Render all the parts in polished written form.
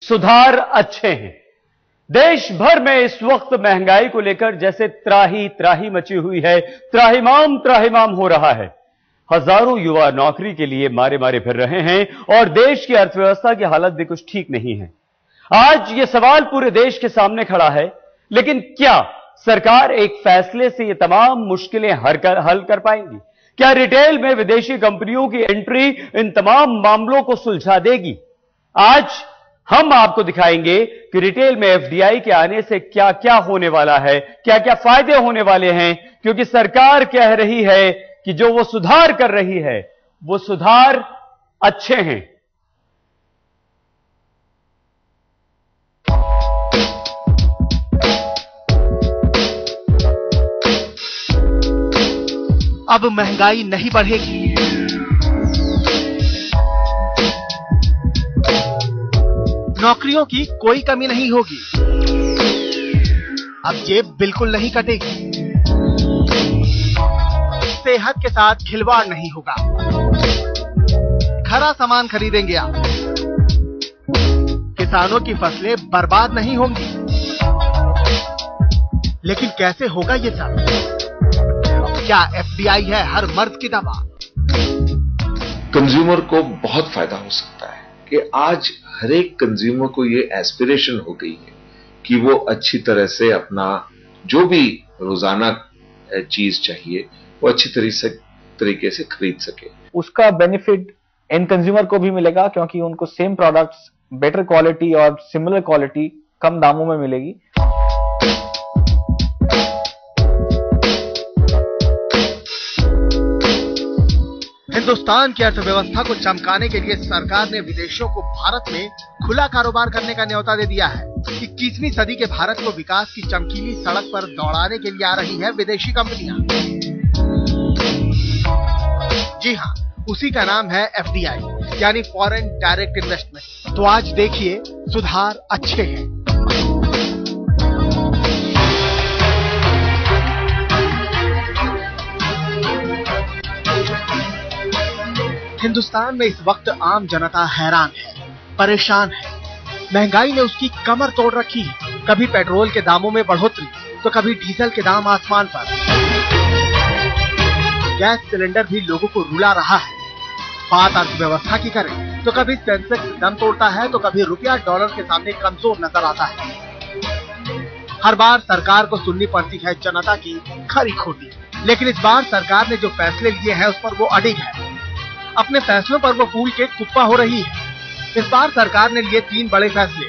सुधार अच्छे हैं। देश भर में इस वक्त महंगाई को लेकर जैसे त्राही त्राही मची हुई है, त्राहिमाम हो रहा है। हजारों युवा नौकरी के लिए मारे मारे फिर रहे हैं और देश की अर्थव्यवस्था की हालत भी कुछ ठीक नहीं है। आज यह सवाल पूरे देश के सामने खड़ा है, लेकिन क्या सरकार एक फैसले से ये तमाम मुश्किलें हल कर पाएंगी? क्या रिटेल में विदेशी कंपनियों की एंट्री इन तमाम मामलों को सुलझा देगी? आज हम आपको दिखाएंगे कि रिटेल में एफडीआई के आने से क्या क्या होने वाला है, क्या क्या फायदे होने वाले हैं, क्योंकि सरकार कह रही है कि जो वो सुधार कर रही है वो सुधार अच्छे हैं। अब महंगाई नहीं बढ़ेगी, नौकरियों की कोई कमी नहीं होगी, अब जेब बिल्कुल नहीं कटेगी, सेहत के साथ खिलवाड़ नहीं होगा, खरा सामान खरीदेंगे आप, किसानों की फसलें बर्बाद नहीं होंगी। लेकिन कैसे होगा ये सब? क्या एफडीआई है हर मर्द की दवा? कंज्यूमर को बहुत फायदा हो सकता है कि आज हर एक कंज्यूमर को ये एस्पिरेशन हो गई है कि वो अच्छी तरह से अपना जो भी रोजाना चीज चाहिए वो अच्छी तरीके से खरीद सके। उसका बेनिफिट एंड कंज्यूमर को भी मिलेगा, क्योंकि उनको सेम प्रोडक्ट्स बेटर क्वालिटी और सिमिलर क्वालिटी कम दामों में मिलेगी। हिंदुस्तान की अर्थव्यवस्था को चमकाने के लिए सरकार ने विदेशियों को भारत में खुला कारोबार करने का न्योता दे दिया है। 21वीं सदी के भारत को विकास की चमकीली सड़क पर दौड़ाने के लिए आ रही है विदेशी कंपनियां। जी हां, उसी का नाम है एफडीआई, यानी फॉरेन डायरेक्ट इन्वेस्टमेंट। तो आज देखिए सुधार अच्छे हैं। हिंदुस्तान में इस वक्त आम जनता हैरान है, परेशान है। महंगाई ने उसकी कमर तोड़ रखी है। कभी पेट्रोल के दामों में बढ़ोतरी, तो कभी डीजल के दाम आसमान पर। गैस सिलेंडर भी लोगों को रुला रहा है। बात अर्थव्यवस्था की करें तो कभी सेंसेक्स दम तोड़ता है, तो कभी रुपया डॉलर के सामने कमजोर नजर आता है। हर बार सरकार को सुननी पड़ती है जनता की खरी खोटी, लेकिन इस बार सरकार ने जो फैसले लिए हैं उस पर वो अडिग है। अपने फैसलों पर वो फूल के कुप्पा हो रही है। इस बार सरकार ने लिए 3 बड़े फैसले।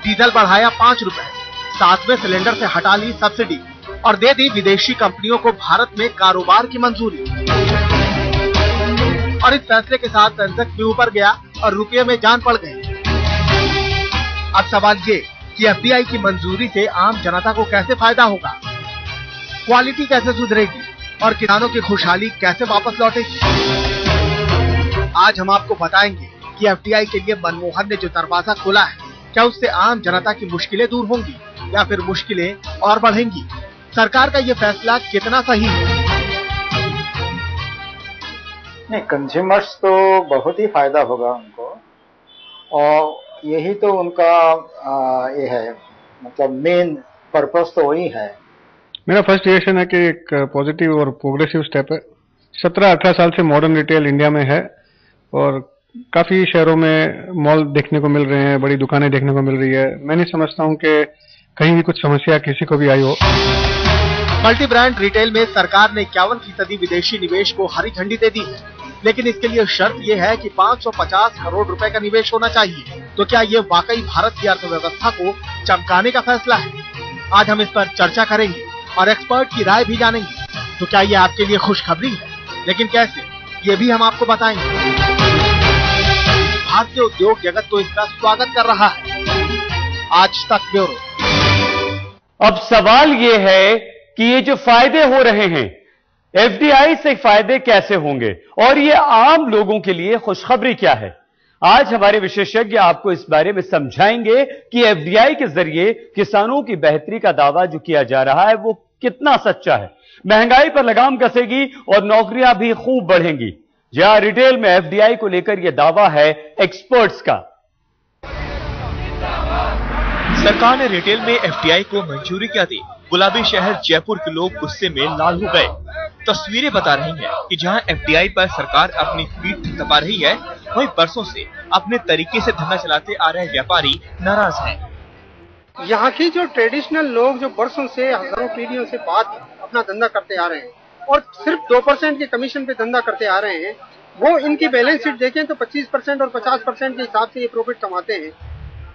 डीजल बढ़ाया 5 रुपए, 7वें सिलेंडर से हटा ली सब्सिडी और दे दी विदेशी कंपनियों को भारत में कारोबार की मंजूरी। और इस फैसले के साथ सेंसेक्स भी ऊपर गया और रुपये में जान पड़ गई। अब सवाल ये कि एफडीआई की मंजूरी से आम जनता को कैसे फायदा होगा, क्वालिटी कैसे सुधरेगी और किसानों की खुशहाली कैसे वापस लौटेगी। आज हम आपको बताएंगे कि एफडीआई के लिए मनमोहन ने जो दरवाजा खोला है, क्या उससे आम जनता की मुश्किलें दूर होंगी या फिर मुश्किलें और बढ़ेंगी। सरकार का ये फैसला कितना सही है? नहीं, कंज्यूमर्स तो बहुत ही फायदा होगा उनको, और यही तो उनका ये है, मतलब मेन पर्पस तो वही है। मेरा फर्स्ट रिएक्शन है कि एक पॉजिटिव और प्रोग्रेसिव स्टेप है। 17-18 साल से मॉडर्न रिटेल इंडिया में है और काफी शहरों में मॉल देखने को मिल रहे हैं, बड़ी दुकानें देखने को मिल रही है। मैं नहीं समझता हूं कि कहीं भी कुछ समस्या किसी को भी आई हो। मल्टी ब्रांड रिटेल में सरकार ने 51% विदेशी निवेश को हरी झंडी दे दी है, लेकिन इसके लिए शर्त यह है कि 550 करोड़ रुपए का निवेश होना चाहिए। तो क्या ये वाकई भारत की अर्थव्यवस्था को चमकाने का फैसला है? आज हम इस पर चर्चा करेंगे और एक्सपर्ट की राय भी जानेंगे। तो क्या ये आपके लिए खुशखबरी है? लेकिन कैसे, ये भी हम आपको बताएंगे। भारतीय उद्योग जगत तो इसका स्वागत कर रहा है। आज तक ब्यूरो। अब सवाल यह है कि ये जो फायदे हो रहे हैं, एफडीआई से फायदे कैसे होंगे और ये आम लोगों के लिए खुशखबरी क्या है? आज हमारे विशेषज्ञ आपको इस बारे में समझाएंगे कि एफडीआई के जरिए किसानों की बेहतरी का दावा जो किया जा रहा है वो कितना सच्चा है। महंगाई पर लगाम कसेगी और नौकरियां भी खूब बढ़ेंगी। जहां रिटेल में एफडीआई को लेकर यह दावा है एक्सपर्ट्स का। सरकार ने रिटेल में एफडीआई को मंजूरी क्या दी, गुलाबी शहर जयपुर के लोग गुस्से में लाल हो गए। तस्वीरें बता रही हैं कि जहां एफडीआई पर सरकार अपनी पीठ थपथपा रही है, वहीं बरसों से अपने तरीके से धंधा चलाते आ रहे व्यापारी नाराज हैं। यहाँ की जो ट्रेडिशनल लोग जो बरसों से हजारों पीढ़ियों से बाद अपना धंधा करते आ रहे हैं और सिर्फ 2% के कमीशन पे धंधा करते आ रहे हैं, वो इनकी बैलेंस शीट देखें तो 25% और 50% के हिसाब से ये प्रॉफिट कमाते हैं।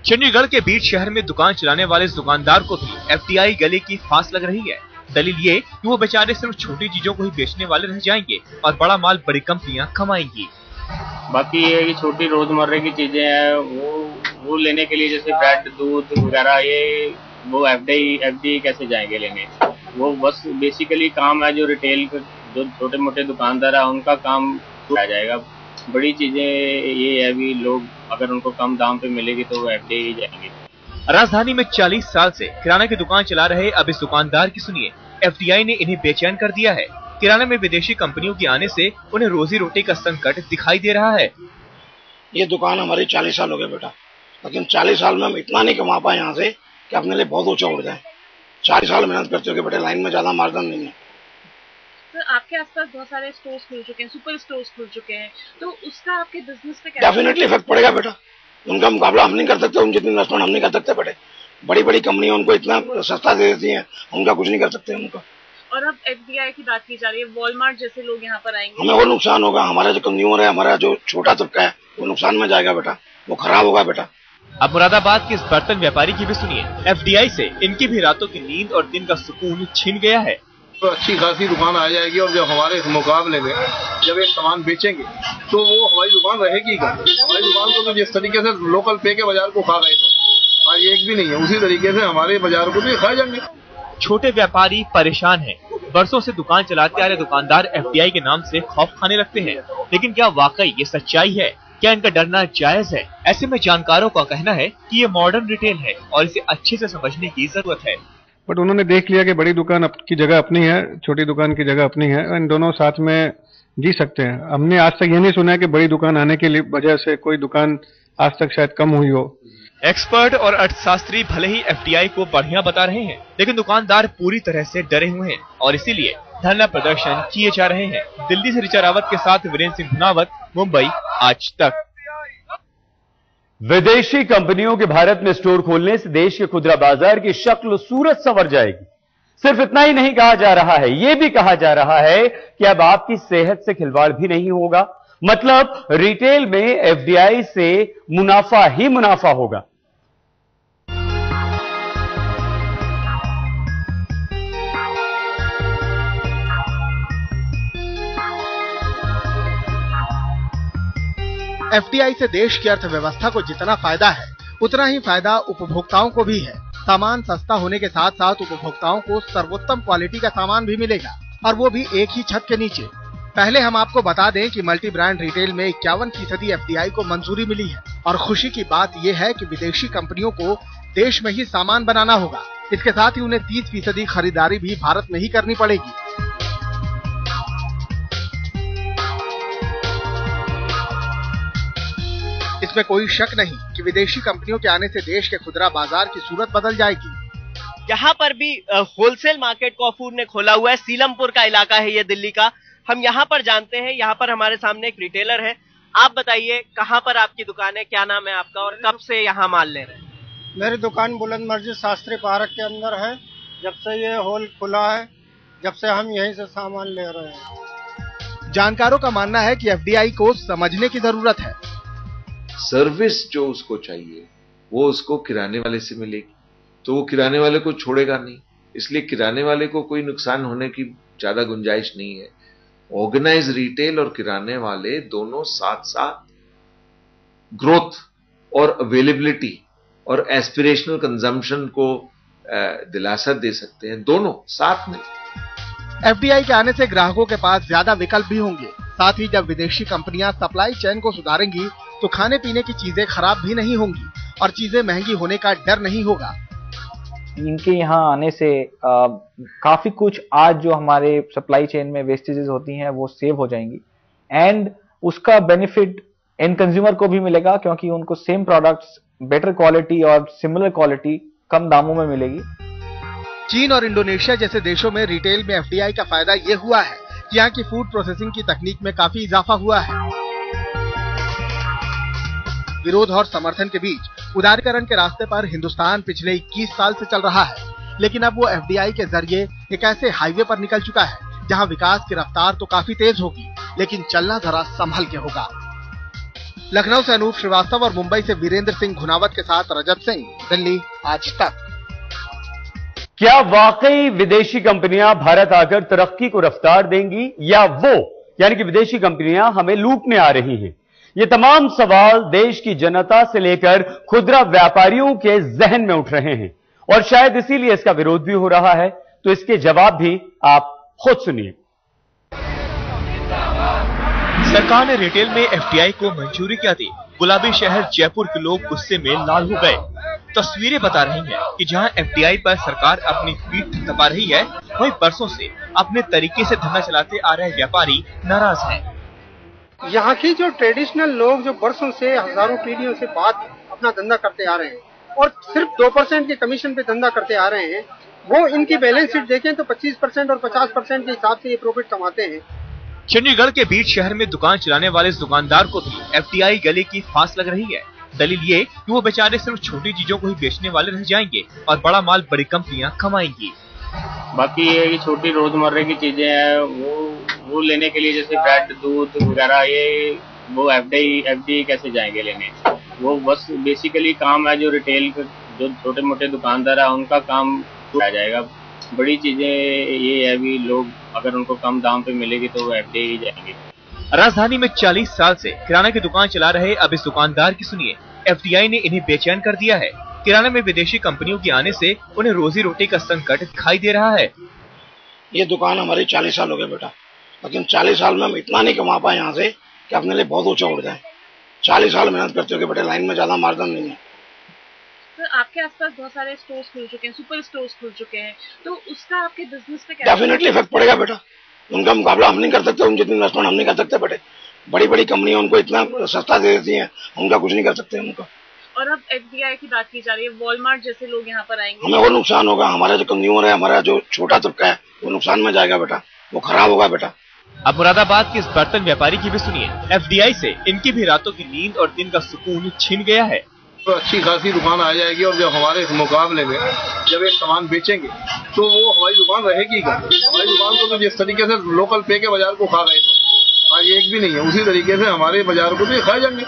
चंडीगढ़ के बीच शहर में दुकान चलाने वाले इस दुकानदार को भी एफडीआई गले की फांस लग रही है। दलील ये कि वो बेचारे सिर्फ छोटी चीजों को ही बेचने वाले रह जाएंगे और बड़ा माल बड़ी कंपनियां कमाएंगी। बाकी ये कि छोटी रोजमर्रा की चीजें हैं वो लेने के लिए, जैसे ब्रेड, दूध वगैरह, ये वो एफडीआई कैसे जाएंगे लेने। वो बस बेसिकली काम है जो रिटेल जो छोटे मोटे दुकानदार है उनका काम आ जाएगा। बड़ी चीजें ये है भी लोग अगर उनको कम दाम पे मिलेगी तो वो एफडीआई जाएंगे। राजधानी में 40 साल से किराना की दुकान चला रहे अब इस दुकानदार की सुनिए, एफडीआई ने इन्हें बेचैन कर दिया है। किराने में विदेशी कंपनियों के आने से उन्हें रोजी रोटी का संकट दिखाई दे रहा है। ये दुकान हमारी 40 साल हो गए बेटा, लेकिन 40 साल में हम इतना नहीं कमा पाए यहाँ से कि अपने लिए बहुत ऊंचा उड़ जाए। 40 साल मेहनत करते हो कि बेटा लाइन में ज्यादा मार्जिन नहीं है। सर, आपके आसपास बहुत सारे स्टोर्स खुल चुके हैं, सुपर स्टोर्स खुल चुके हैं, तो उसका आपके बिजनेस पे क्या डेफिनेटली इफेक्ट पड़ेगा बेटा। उनका मुकाबला हम नहीं कर सकते, उन जितनी इन्वेस्टमेंट हम नहीं कर सकते बेटे। बड़ी बड़ी कंपनियां उनको इतना सस्ता दे देती हैं, उनका कुछ नहीं कर सकते उनका। और अब एफडीआई की बात की जा रही है, वॉलमार्ट जैसे लोग यहाँ पर आएंगे, हमें वो नुकसान होगा। हमारा जो कंज्यूमर है, हमारा जो छोटा तबका है, वो नुकसान में जाएगा बेटा, वो खराब होगा बेटा। अब मुरादाबाद के इस बर्तन व्यापारी की भी सुनिए, एफडीआई से इनकी भी रातों की नींद और दिन का सुकून छिन गया है। तो अच्छी खासी दुकान आ जाएगी और जब हमारे मुकाबले में जब एक सामान बेचेंगे तो वो हमारी दुकान रहेगी क्या? हमारी दुकान को तो जिस तरीके से लोकल पे के बाजार को खा गए तो आज एक भी नहीं है, उसी तरीके से हमारे बाजार को भी खा जाएंगे। छोटे व्यापारी परेशान हैं। बरसों से दुकान चलाते आ रहे दुकानदार एफडीआई के नाम से खौफ खाने लगते हैं, लेकिन क्या वाकई ये सच्चाई है? क्या इनका डरना जायज है? ऐसे में जानकारों का कहना है कि ये मॉडर्न रिटेल है और इसे अच्छे से समझने की जरूरत है। बट उन्होंने देख लिया कि बड़ी दुकान की जगह अपनी है, छोटी दुकान की जगह अपनी है, इन दोनों साथ में जी सकते हैं। हमने आज तक ये नहीं सुना है कि बड़ी दुकान आने की वजह से कोई दुकान आज तक शायद कम हुई हो। एक्सपर्ट और अर्थशास्त्री भले ही एफडीआई को बढ़िया बता रहे हैं, लेकिन दुकानदार पूरी तरह से डरे हुए हैं और इसीलिए धरना प्रदर्शन किए जा रहे हैं। दिल्ली से ऋचा रावत के साथ वीरेंद्र सिंह धुनावत, मुंबई, आज तक। विदेशी कंपनियों के भारत में स्टोर खोलने से देश के खुदरा बाजार की शक्ल सूरत संवर जाएगी। सिर्फ इतना ही नहीं कहा जा रहा है, यह भी कहा जा रहा है कि अब आपकी सेहत से खिलवाड़ भी नहीं होगा। मतलब रिटेल में एफडीआई से मुनाफा ही मुनाफा होगा। एफडीआई से देश की अर्थव्यवस्था को जितना फायदा है, उतना ही फायदा उपभोक्ताओं को भी है। सामान सस्ता होने के साथ साथ उपभोक्ताओं को सर्वोत्तम क्वालिटी का सामान भी मिलेगा, और वो भी एक ही छत के नीचे। पहले हम आपको बता दें कि मल्टी ब्रांड रिटेल में 51% एफडीआई को मंजूरी मिली है, और खुशी की बात यह है कि विदेशी कंपनियों को देश में ही सामान बनाना होगा। इसके साथ ही उन्हें 30% खरीदारी भी भारत में ही करनी पड़ेगी। इसमें कोई शक नहीं कि विदेशी कंपनियों के आने से देश के खुदरा बाजार की सूरत बदल जाएगी। यहाँ पर भी होलसेल मार्केट कॉफूर ने खोला हुआ है। सीलमपुर का इलाका है ये दिल्ली का। हम यहाँ पर जानते हैं, यहाँ पर हमारे सामने एक रिटेलर है। आप बताइए कहाँ पर आपकी दुकान है, क्या नाम है आपका और कब से यहाँ माल ले रहे हैं? मेरी दुकान बुलंद मस्जिद शास्त्री पार्क के अंदर है। जब से ये हॉल खुला है, जब से हम यहीं से सामान ले रहे हैं। जानकारों का मानना है कि एफडीआई को समझने की जरूरत है। सर्विस जो उसको चाहिए वो उसको किराने वाले से मिलेगी, तो वो किराने वाले को छोड़ेगा नहीं, इसलिए किराने वाले को कोई नुकसान होने की ज्यादा गुंजाइश नहीं है। ऑर्गेनाइज रिटेल और किराने वाले दोनों साथ साथ ग्रोथ और अवेलेबिलिटी और एस्पिरेशनल कंजम्पशन को दिलासा दे सकते हैं, दोनों साथ में। एफडीआई के आने से ग्राहकों के पास ज्यादा विकल्प भी होंगे। साथ ही जब विदेशी कंपनियां सप्लाई चेन को सुधारेंगी तो खाने पीने की चीजें खराब भी नहीं होंगी और चीजें महंगी होने का डर नहीं होगा। इनके यहाँ आने से काफी कुछ आज जो हमारे सप्लाई चेन में वेस्टेजेस होती हैं वो सेव हो जाएंगी, एंड उसका बेनिफिट एंड कंज्यूमर को भी मिलेगा, क्योंकि उनको सेम प्रोडक्ट्स बेटर क्वालिटी और सिमिलर क्वालिटी कम दामों में मिलेगी। चीन और इंडोनेशिया जैसे देशों में रिटेल में एफडीआई का फायदा ये हुआ है कि यहाँ की फूड प्रोसेसिंग की तकनीक में काफी इजाफा हुआ है। विरोध और समर्थन के बीच उदारीकरण के रास्ते पर हिंदुस्तान पिछले 21 साल से चल रहा है, लेकिन अब वो एफडीआई के जरिए एक ऐसे हाईवे पर निकल चुका है जहाँ विकास की रफ्तार तो काफी तेज होगी, लेकिन चलना जरा संभल के होगा। लखनऊ से अनूप श्रीवास्तव और मुंबई से वीरेंद्र सिंह घुनावत के साथ रजत सिंह, दिल्ली आज तक। क्या वाकई विदेशी कंपनियां भारत आकर तरक्की को रफ्तार देंगी, या वो यानी कि विदेशी कंपनियां हमें लूटने आ रही हैं? ये तमाम सवाल देश की जनता से लेकर खुदरा व्यापारियों के जहन में उठ रहे हैं और शायद इसीलिए इसका विरोध भी हो रहा है। तो इसके जवाब भी आप खुद सुनिए। सरकार ने रिटेल में एफडीआई को मंजूरी क्या दी? गुलाबी शहर जयपुर के लोग गुस्से में लाल हो गए। तस्वीरें बता रही हैं कि जहां एफडीआई पर सरकार अपनी पीठ थपा रही है, वहीं बरसों से अपने तरीके से धंधा चलाते आ रहे व्यापारी नाराज हैं। यहाँ की जो ट्रेडिशनल लोग जो बरसों से हजारों पीढ़ियों से बाद अपना धंधा करते आ रहे हैं और सिर्फ 2% के कमीशन पे धंधा करते आ रहे हैं, वो इनकी बैलेंस शीट देखें तो 25% और 50% के हिसाब से ये प्रॉफिट कमाते हैं। चंडीगढ़ के बीच शहर में दुकान चलाने वाले इस दुकानदार को भी एफडीआई गले की फांस लग रही है। दलील ये कि वो बेचारे सिर्फ छोटी चीजों को ही बेचने वाले रह जाएंगे और बड़ा माल बड़ी कंपनियां कमाएंगी। बाकी ये छोटी रोजमर्रे की चीजें हैं, वो लेने के लिए जैसे ब्रेड, दूध वगैरह, ये वो एफडी कैसे जाएंगे लेने? वो बस बेसिकली काम है जो रिटेल जो छोटे मोटे दुकानदार है उनका काम आ जाएगा। बड़ी चीजें ये है भी लोग अगर उनको कम दाम पे मिलेगी तो वो एफडी ही जाएंगे। राजधानी में 40 साल से किराना की दुकान चला रहे अब इस दुकानदार की सुनिए। एफडीआई ने इन्हें बेचैन कर दिया है। किराना में विदेशी कंपनियों के आने से उन्हें रोजी रोटी का संकट दिखाई दे रहा है। ये दुकान हमारी 40 साल हो गए बेटा, लेकिन 40 साल में हम इतना नहीं कमा पाए यहाँ से कि अपने लिए बहुत ऊंचा उड़ जाए। 40 साल मेहनत करते हो बेटा, लाइन में ज्यादा मार्जिन नहीं है। सर, आपके आसपास बहुत सारे स्टोर्स खुल चुके हैं, सुपर स्टोर्स खुल चुके हैं, तो उसका आपके बिजनेस पे क्या डेफिनेटली इफेक्ट पड़ेगा बेटा। उनका मुकाबला हम नहीं कर सकते, उन जितनी इन्वेस्टमेंट हम नहीं कर सकते बेटे। बड़ी बड़ी कंपनियां उनको इतना सस्ता दे देती हैं, उनका कुछ नहीं कर सकते उनका। और अब एफडीआई की बात की जा रही है, वॉलमार्ट जैसे लोग यहाँ पर आएंगे, हमें वो नुकसान होगा। हमारा जो कंज्यूमर है, हमारा जो छोटा तबका है, वो नुकसान में जाएगा बेटा, वो खराब होगा बेटा। अब मुरादाबाद के इस बर्तन व्यापारी की भी सुनिए। एफडीआई से इनकी भी रातों की नींद और दिन का सुकून छिन गया है। तो अच्छी खासी दुकान आ जाएगी और जब हमारे मुकाबले में जब एक सामान बेचेंगे तो वो हमारी दुकान रहेगी क्या? हमारी दुकान को तो जिस तरीके से लोकल पे के बाजार को खा गए लोग, आज एक भी नहीं है, उसी तरीके से हमारे बाजार को भी खा जाएंगे।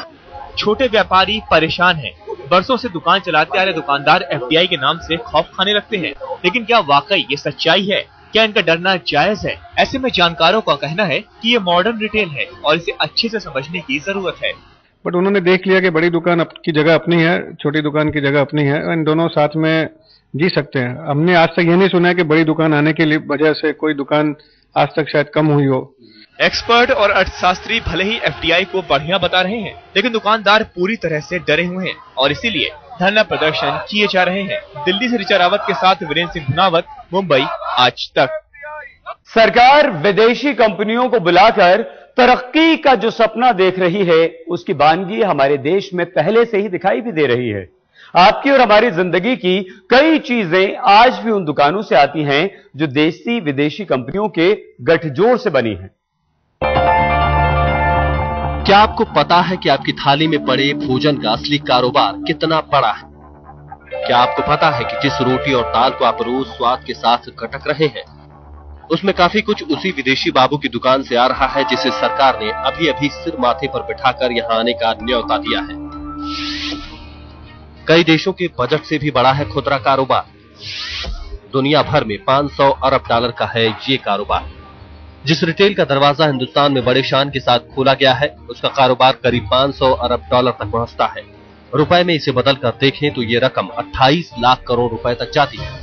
छोटे व्यापारी परेशान हैं। बरसों से दुकान चलाते आ रहे दुकानदार एफडीआई के नाम से खौफ खाने लगते हैं, लेकिन क्या वाकई ये सच्चाई है? क्या इनका डरना जायज है? ऐसे में जानकारों का कहना है कि ये मॉडर्न रिटेल है और इसे अच्छे से समझने की जरूरत है। बट उन्होंने देख लिया कि बड़ी दुकान की जगह अपनी है, छोटी दुकान की जगह अपनी है, इन दोनों साथ में जी सकते हैं। हमने आज तक ये नहीं सुना है कि बड़ी दुकान आने के लिए वजह से कोई दुकान आज तक शायद कम हुई हो। एक्सपर्ट और अर्थशास्त्री भले ही एफडीआई को बढ़िया बता रहे हैं, लेकिन दुकानदार पूरी तरह से डरे हुए हैं और इसीलिए धरना प्रदर्शन किए जा रहे हैं। दिल्ली से ऋचा रावत के साथ वीरेंद्र सिंह घुनावत, मुंबई आज तक। सरकार विदेशी कंपनियों को बुलाकर तरक्की का जो सपना देख रही है, उसकी बानगी हमारे देश में पहले से ही दिखाई भी दे रही है। आपकी और हमारी जिंदगी की कई चीजें आज भी उन दुकानों से आती हैं जो देसी विदेशी कंपनियों के गठजोड़ से बनी हैं। क्या आपको पता है कि आपकी थाली में पड़े भोजन का असली कारोबार कितना बड़ा है? क्या आपको पता है कि जिस रोटी और दाल को आप रोज स्वाद के साथ खटक रहे हैं, उसमें काफी कुछ उसी विदेशी बाबू की दुकान से आ रहा है जिसे सरकार ने अभी अभी सिर माथे पर बिठाकर यहां आने का न्योता दिया है। कई देशों के बजट से भी बड़ा है खुदरा कारोबार। दुनिया भर में 500 अरब डॉलर का है ये कारोबार। जिस रिटेल का दरवाजा हिंदुस्तान में बड़े शान के साथ खोला गया है, उसका कारोबार करीब 500 अरब डॉलर तक पहुंचता है। रुपए में इसे बदल कर देखें तो ये रकम 28 लाख करोड़ रुपए तक जाती है।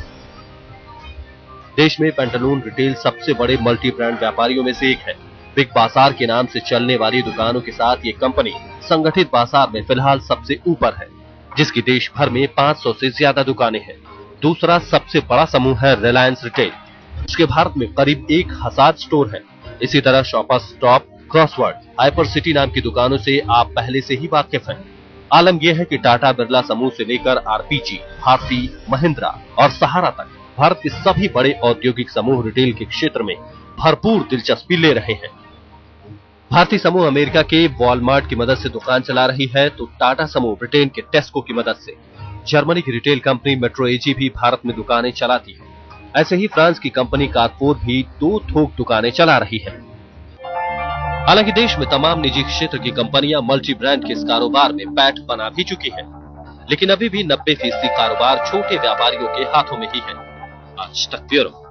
देश में पेंटालून रिटेल सबसे बड़े मल्टी ब्रांड व्यापारियों में से एक है। बिग बाजार के नाम से चलने वाली दुकानों के साथ ये कंपनी संगठित बाजार में फिलहाल सबसे ऊपर है, जिसकी देश भर में 500 से ज्यादा दुकानें हैं। दूसरा सबसे बड़ा समूह है रिलायंस रिटेल, इसके भारत में करीब 1000 स्टोर हैं। इसी तरह shoppers stop, crossword, hyper city नाम की दुकानों से आप पहले से ही वाकिफ हैं। आलम यह है कि टाटा बिरला समूह से लेकर आरपीजी, भारती, महिंद्रा और सहारा तक भारत के सभी बड़े औद्योगिक समूह रिटेल के क्षेत्र में भरपूर दिलचस्पी ले रहे हैं। भारतीय समूह अमेरिका के वॉलमार्ट की मदद से दुकान चला रही है, तो टाटा समूह ब्रिटेन के टेस्को की मदद से, जर्मनी की रिटेल कंपनी मेट्रो एजी भी भारत में दुकानें चलाती है। ऐसे ही फ्रांस की कंपनी कारपोर भी 2 थोक दुकानें चला रही है। हालांकि देश में तमाम निजी क्षेत्र की कंपनियां मल्टी ब्रांड के इस कारोबार में पैठ बना भी चुकी हैं, लेकिन अभी भी 90% कारोबार छोटे व्यापारियों के हाथों में ही है। आज तक ब्यूरो।